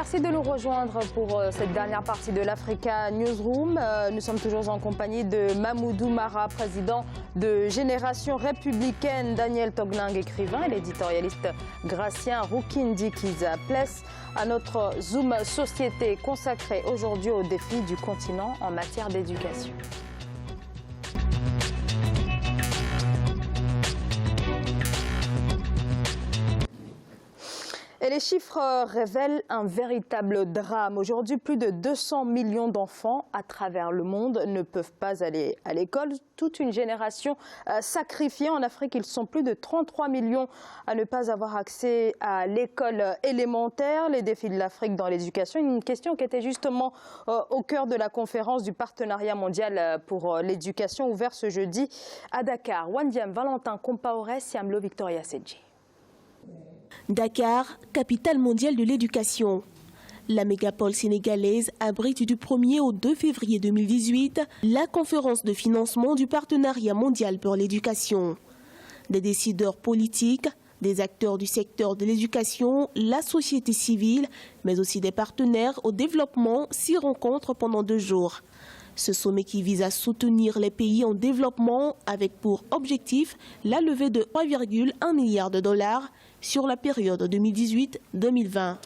Merci de nous rejoindre pour cette dernière partie de l'Africa Newsroom. Nous sommes toujours en compagnie de Mamoudou Mara, président de Génération Républicaine, Daniel Toglang, écrivain, et l'éditorialiste Gratien Rukindi Kiza. Place à notre Zoom Société consacré aujourd'hui aux défis du continent en matière d'éducation. Et les chiffres révèlent un véritable drame. Aujourd'hui, plus de 200 millions d'enfants à travers le monde ne peuvent pas aller à l'école. Toute une génération sacrifiée. En Afrique, ils sont plus de 33 millions à ne pas avoir accès à l'école élémentaire. Les défis de l'Afrique dans l'éducation, une question qui était justement au cœur de la conférence du Partenariat mondial pour l'éducation ouvert ce jeudi à Dakar. Wandiam Valentin Compaoré, Siamlo Victoria Sedji. Dakar, capitale mondiale de l'éducation. La mégapole sénégalaise abrite du 1er au 2 février 2018 la conférence de financement du Partenariat mondial pour l'éducation. Des décideurs politiques, des acteurs du secteur de l'éducation, la société civile, mais aussi des partenaires au développement s'y rencontrent pendant 2 jours. Ce sommet qui vise à soutenir les pays en développement avec pour objectif la levée de 3,1 milliards de dollars sur la période 2018-2020.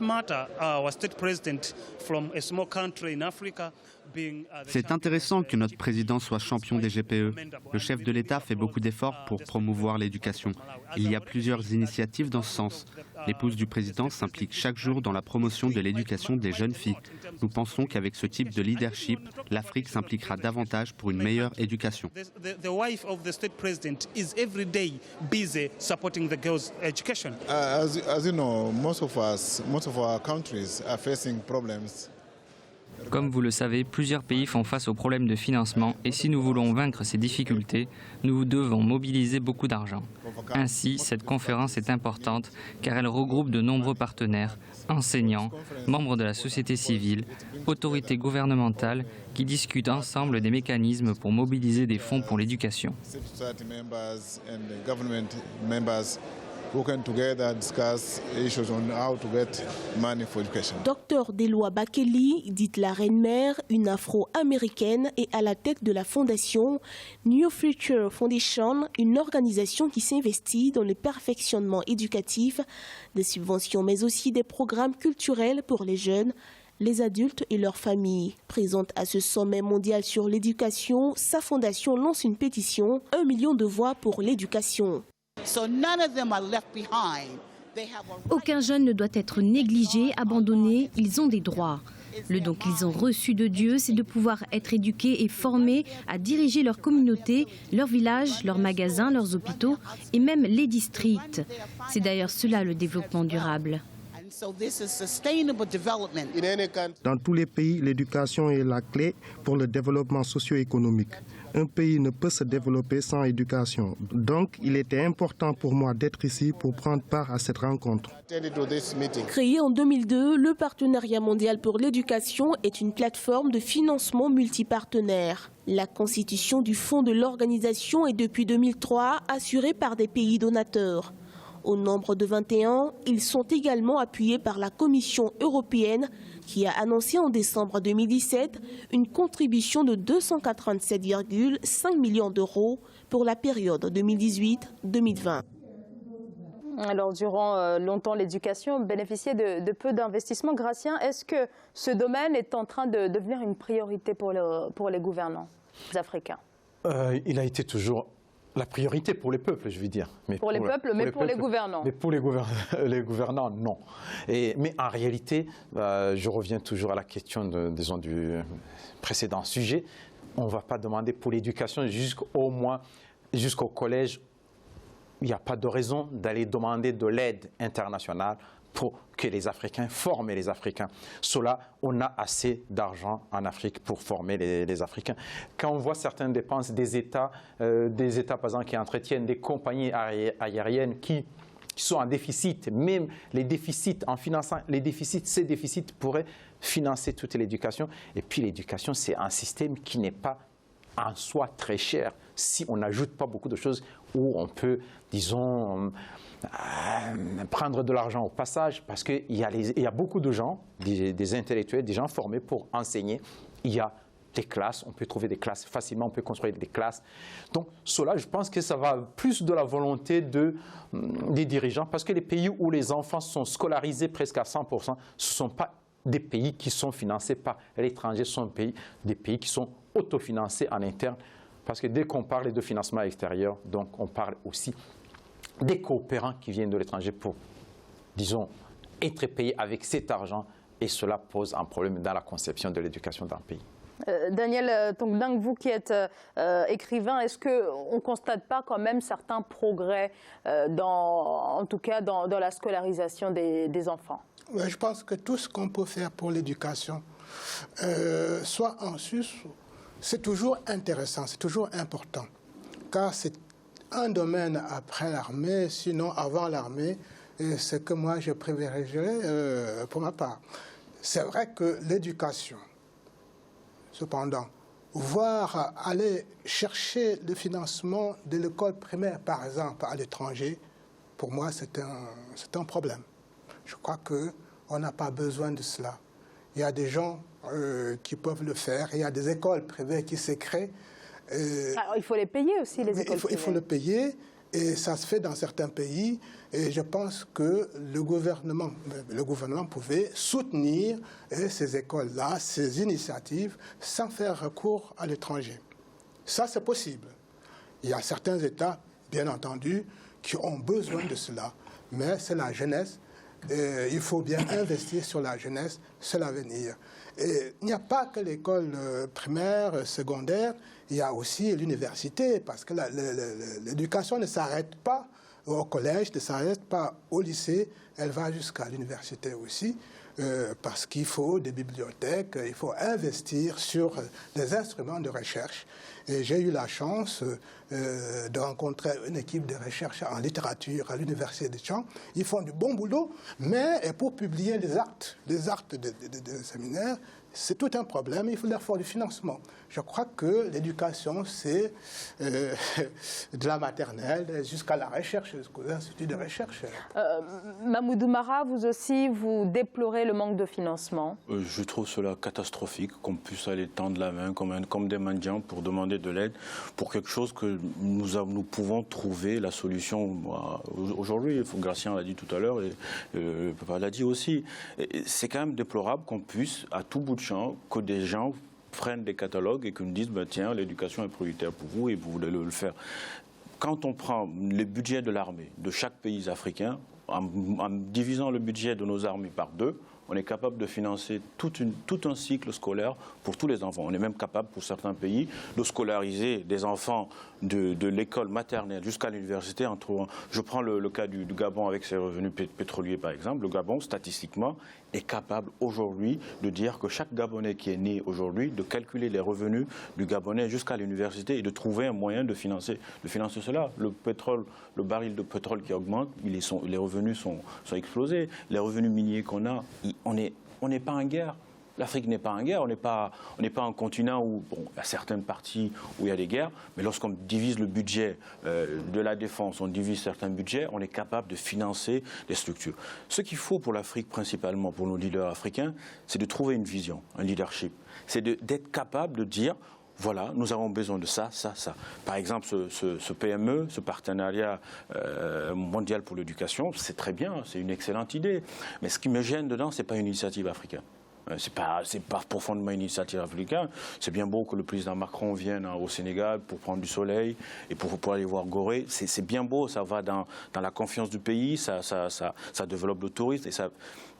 C'est intéressant que notre président soit champion des GPE. Le chef de l'État fait beaucoup d'efforts pour promouvoir l'éducation. Il y a plusieurs initiatives dans ce sens. L'épouse du président s'implique chaque jour dans la promotion de l'éducation des jeunes filles. Nous pensons qu'avec ce type de leadership, l'Afrique s'impliquera davantage pour une meilleure éducation. As you know, most of our countries are facing problems. Comme vous le savez, plusieurs pays font face aux problèmes de financement et si nous voulons vaincre ces difficultés, nous devons mobiliser beaucoup d'argent. Ainsi, cette conférence est importante car elle regroupe de nombreux partenaires, enseignants, membres de la société civile, autorités gouvernementales qui discutent ensemble des mécanismes pour mobiliser des fonds pour l'éducation. Dr Deloa Bakeli, dite la reine-mère, une afro-américaine, est à la tête de la fondation New Future Foundation, une organisation qui s'investit dans le perfectionnement éducatif, des subventions mais aussi des programmes culturels pour les jeunes, les adultes et leurs familles. Présente à ce sommet mondial sur l'éducation, sa fondation lance une pétition, 1 million de voix pour l'éducation. Aucun jeune ne doit être négligé, abandonné, ils ont des droits. Le don qu'ils ont reçu de Dieu, c'est de pouvoir être éduqués et formés à diriger leur communauté, leur village, leurs magasins, leurs hôpitaux et même les districts. C'est d'ailleurs cela le développement durable. Dans tous les pays, l'éducation est la clé pour le développement socio-économique. Un pays ne peut se développer sans éducation. Donc, il était important pour moi d'être ici pour prendre part à cette rencontre. Créé en 2002, le Partenariat mondial pour l'éducation est une plateforme de financement multipartenaire. La constitution du fonds de l'organisation est depuis 2003 assurée par des pays donateurs. Au nombre de 21, ils sont également appuyés par la Commission européenne qui a annoncé en décembre 2017 une contribution de 287,5 millions d'euros pour la période 2018-2020. Alors, durant longtemps, l'éducation bénéficiait de peu d'investissements. Gratien, est-ce que ce domaine est en train de devenir une priorité pour les gouvernants africains? Il a été toujours la priorité pour les peuples, je veux dire. Pour les peuples, mais pour les gouvernants. Mais pour les gouvernants, non. Mais en réalité, je reviens toujours à la question du précédent sujet. On ne va pas demander pour l'éducation jusqu'au collège. Il n'y a pas de raison d'aller demander de l'aide internationale pour que les Africains forment les Africains. Cela, on a assez d'argent en Afrique pour former les Africains. Quand on voit certaines dépenses des États par exemple, qui entretiennent des compagnies aériennes qui sont en déficit, même les déficits, en finançant les déficits, ces déficits pourraient financer toute l'éducation. Et puis l'éducation, c'est un système qui n'est pas en soi très cher si on n'ajoute pas beaucoup de choses où on peut, disons, prendre de l'argent au passage, parce qu'il y a beaucoup de gens, des intellectuels, des gens formés pour enseigner. Il y a des classes, on peut trouver des classes facilement, on peut construire des classes. Donc cela, je pense que ça va plus de la volonté des dirigeants, parce que les pays où les enfants sont scolarisés presque à 100%, ce ne sont pas des pays qui sont financés par l'étranger, ce sont des pays qui sont autofinancés en interne, parce que dès qu'on parle de financement extérieur, donc on parle aussi des coopérants qui viennent de l'étranger pour, disons, être payés avec cet argent, et cela pose un problème dans la conception de l'éducation d'un pays. Daniel Tongdang, vous qui êtes écrivain, est-ce qu'on ne constate pas quand même certains progrès, en tout cas dans la scolarisation des enfants? Je pense que tout ce qu'on peut faire pour l'éducation, soit en sus, c'est toujours intéressant, c'est toujours important, car c'est un domaine après l'armée, sinon avant l'armée, ce que moi je privilégierais pour ma part. C'est vrai que l'éducation, cependant, voir aller chercher le financement de l'école primaire, par exemple, à l'étranger, pour moi, c'est un problème. Je crois qu'on n'a pas besoin de cela. Il y a des gens qui peuvent le faire, il y a des écoles privées qui se créent. Alors, il faut les payer aussi, les écoles privées. Il faut le payer, et ça se fait dans certains pays. Et je pense que le gouvernement pouvait soutenir ces écoles-là, ces initiatives, sans faire recours à l'étranger. Ça, c'est possible. Il y a certains États, bien entendu, qui ont besoin de cela. Mais c'est la jeunesse. Il faut bien investir sur la jeunesse, c'est l'avenir. Et il n'y a pas que l'école primaire, secondaire, il y a aussi l'université, parce que l'éducation ne s'arrête pas au collège, ne s'arrête pas au lycée, elle va jusqu'à l'université aussi, parce qu'il faut des bibliothèques, il faut investir sur des instruments de recherche. Et j'ai eu la chance de rencontrer une équipe de recherche en littérature à l'Université de Caen. Ils font du bon boulot, mais pour publier les actes de séminaires, c'est tout un problème. Il faut leur faire du financement. Je crois que l'éducation, c'est de la maternelle jusqu'à la recherche, jusqu'aux instituts de recherche. Mamoudou Mara, vous aussi, vous déplorez le manque de financement. Je trouve cela catastrophique, qu'on puisse aller tendre la main comme des mendiants pour demander de l'aide pour quelque chose que nous pouvons trouver la solution. Aujourd'hui, Gracien l'a dit tout à l'heure, et le papa l'a dit aussi. C'est quand même déplorable qu'on puisse, à tout bout de champ, que des gens prennent des catalogues et qu'on nous dise tiens, l'éducation est prioritaire pour vous et vous voulez le faire. Quand on prend les budgets de l'armée de chaque pays africain, en divisant le budget de nos armées par 2, on est capable de financer tout un cycle scolaire pour tous les enfants. On est même capable, pour certains pays, de scolariser des enfants de l'école maternelle jusqu'à l'université. Je prends le cas du Gabon avec ses revenus pétroliers, par exemple. Le Gabon, statistiquement, est capable aujourd'hui de dire que chaque Gabonais qui est né aujourd'hui, de calculer les revenus du Gabonais jusqu'à l'université et de trouver un moyen de financer cela. Le pétrole, le baril de pétrole qui augmente, les revenus sont explosés. Les revenus miniers qu'on a, on n'est pas en guerre. L'Afrique n'est pas en guerre, on n'est pas un continent où, il y a certaines parties où il y a des guerres, mais lorsqu'on divise le budget de la défense, on divise certains budgets, on est capable de financer des structures. Ce qu'il faut pour l'Afrique, principalement pour nos leaders africains, c'est de trouver une vision, un leadership. C'est d'être capable de dire, voilà, nous avons besoin de ça, ça, ça. Par exemple, ce PME, ce partenariat mondial pour l'éducation, c'est très bien, c'est une excellente idée. Mais ce qui me gêne dedans, ce n'est pas une initiative africaine. C'est pas profondément une initiative africaine. C'est bien beau que le président Macron vienne au Sénégal pour prendre du soleil et pour aller voir Gorée. C'est bien beau, ça va dans la confiance du pays, ça développe le tourisme.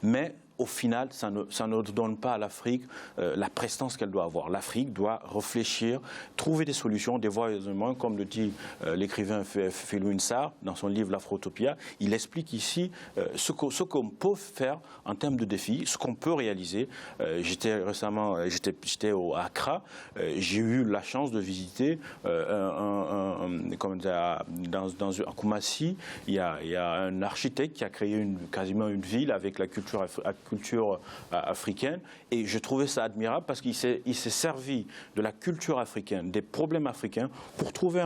Mais au final, ça ne donne pas à l'Afrique la prestance qu'elle doit avoir. L'Afrique doit réfléchir, trouver des solutions, des voies, comme le dit l'écrivain Felwine Sarr dans son livre L'Afrotopia. Il explique ici ce qu'on peut faire en termes de défis, ce qu'on peut réaliser. J'étais récemment à Accra, j'ai eu la chance de visiter un à Koumassi, il y a un architecte qui a créé quasiment une ville avec la culture africaine. Et je trouvais ça admirable parce qu'il s'est servi de la culture africaine, des problèmes africains, pour trouver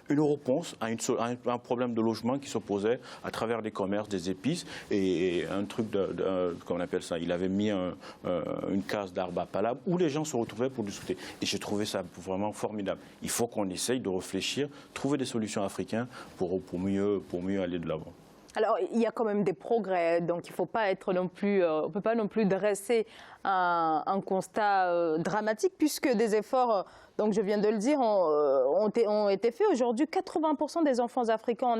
une réponse à un problème de logement qui s'opposait à travers les commerces, des épices et un truc comment on appelle ça, il avait mis une case d'arbre à palabre où les gens se retrouvaient pour discuter. Et j'ai trouvé ça vraiment formidable. Il faut qu'on essaye de réfléchir, trouver des solutions africaines pour mieux aller de l'avant. Alors, il y a quand même des progrès, donc il ne faut pas être non plus, on peut pas non plus dresser un constat dramatique, puisque des efforts, donc je viens de le dire, ont été faits. Aujourd'hui, 80% des enfants africains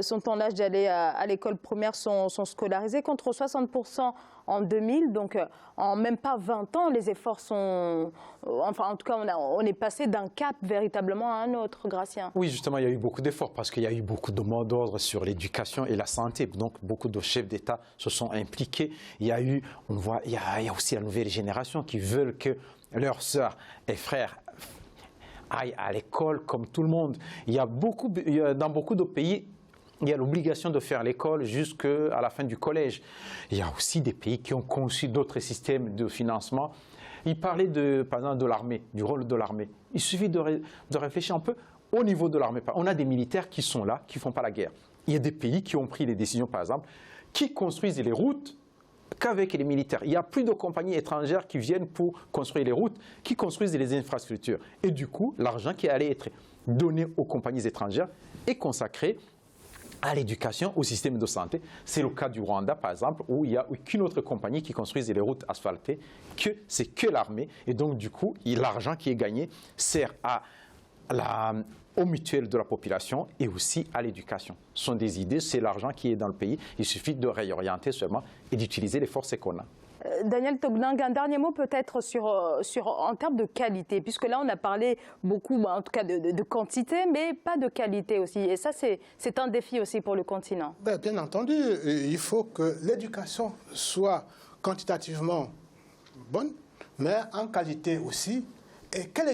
sont en âge d'aller à l'école primaire, sont scolarisés, contre 60% en 2000. Donc, en même pas 20 ans, les efforts sont... Enfin, en tout cas, on est passé d'un cap véritablement à un autre, Gratien. Oui, justement, il y a eu beaucoup d'efforts parce qu'il y a eu beaucoup de mots d'ordre sur l'éducation et la santé. Donc, beaucoup de chefs d'État se sont impliqués. Il y a eu, on voit, il y a aussi la nouvelle génération qui veulent que leurs sœurs et frères aillent à l'école comme tout le monde. Dans beaucoup de pays, il y a l'obligation de faire l'école jusqu'à la fin du collège. Il y a aussi des pays qui ont conçu d'autres systèmes de financement. Il parlait par exemple de l'armée, du rôle de l'armée. Il suffit de réfléchir un peu au niveau de l'armée. On a des militaires qui sont là, qui ne font pas la guerre. Il y a des pays qui ont pris les décisions, par exemple, qui construisent les routes qu'avec les militaires. Il n'y a plus de compagnies étrangères qui viennent pour construire les routes, qui construisent les infrastructures. Et du coup, l'argent qui allait être donné aux compagnies étrangères est consacré à l'éducation, au système de santé. C'est le cas du Rwanda, par exemple, où il n'y a aucune autre compagnie qui construise les routes asphaltées, c'est que l'armée. Et donc, du coup, l'argent qui est gagné sert aux mutuelles de la population et aussi à l'éducation. Ce sont des idées, c'est l'argent qui est dans le pays. Il suffit de réorienter seulement et d'utiliser les forces qu'on a. Daniel Togdeng, un dernier mot peut-être en termes de qualité, puisque là on a parlé beaucoup, en tout cas de quantité, mais pas de qualité aussi. Et ça, c'est un défi aussi pour le continent. Bien entendu, il faut que l'éducation soit quantitativement bonne, mais en qualité aussi. Et quelle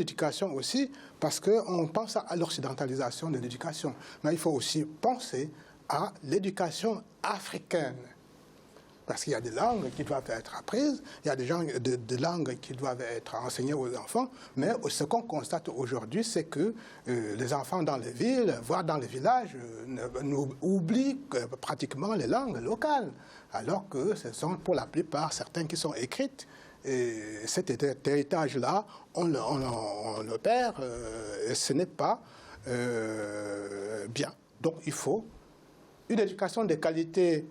éducation aussi, parce qu'on pense à l'occidentalisation de l'éducation. Mais il faut aussi penser à l'éducation africaine. Parce qu'il y a des langues qui doivent être apprises, il y a des langues qui doivent être enseignées aux enfants, mais ce qu'on constate aujourd'hui, c'est que les enfants dans les villes, voire dans les villages, oublient pratiquement les langues locales, alors que ce sont pour la plupart certaines qui sont écrites. Et cet héritage-là, on le perd, et ce n'est pas bien. Donc il faut une éducation de qualité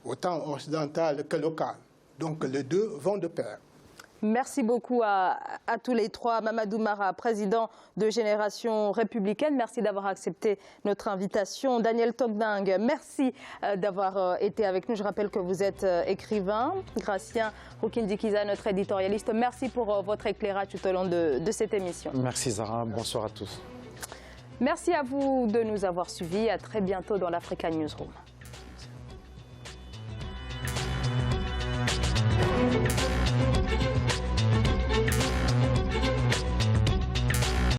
autant occidentale que locale. Donc les deux vont de pair. Merci beaucoup à tous les trois. Mamadou Mara, président de Génération Républicaine, merci d'avoir accepté notre invitation. Daniel Togdeng, merci d'avoir été avec nous. Je rappelle que vous êtes écrivain. Gratien Rukindikiza, notre éditorialiste, merci pour votre éclairage tout au long de cette émission. Merci Zara, bonsoir à tous. Merci à vous de nous avoir suivis. À très bientôt dans l'Africa Newsroom.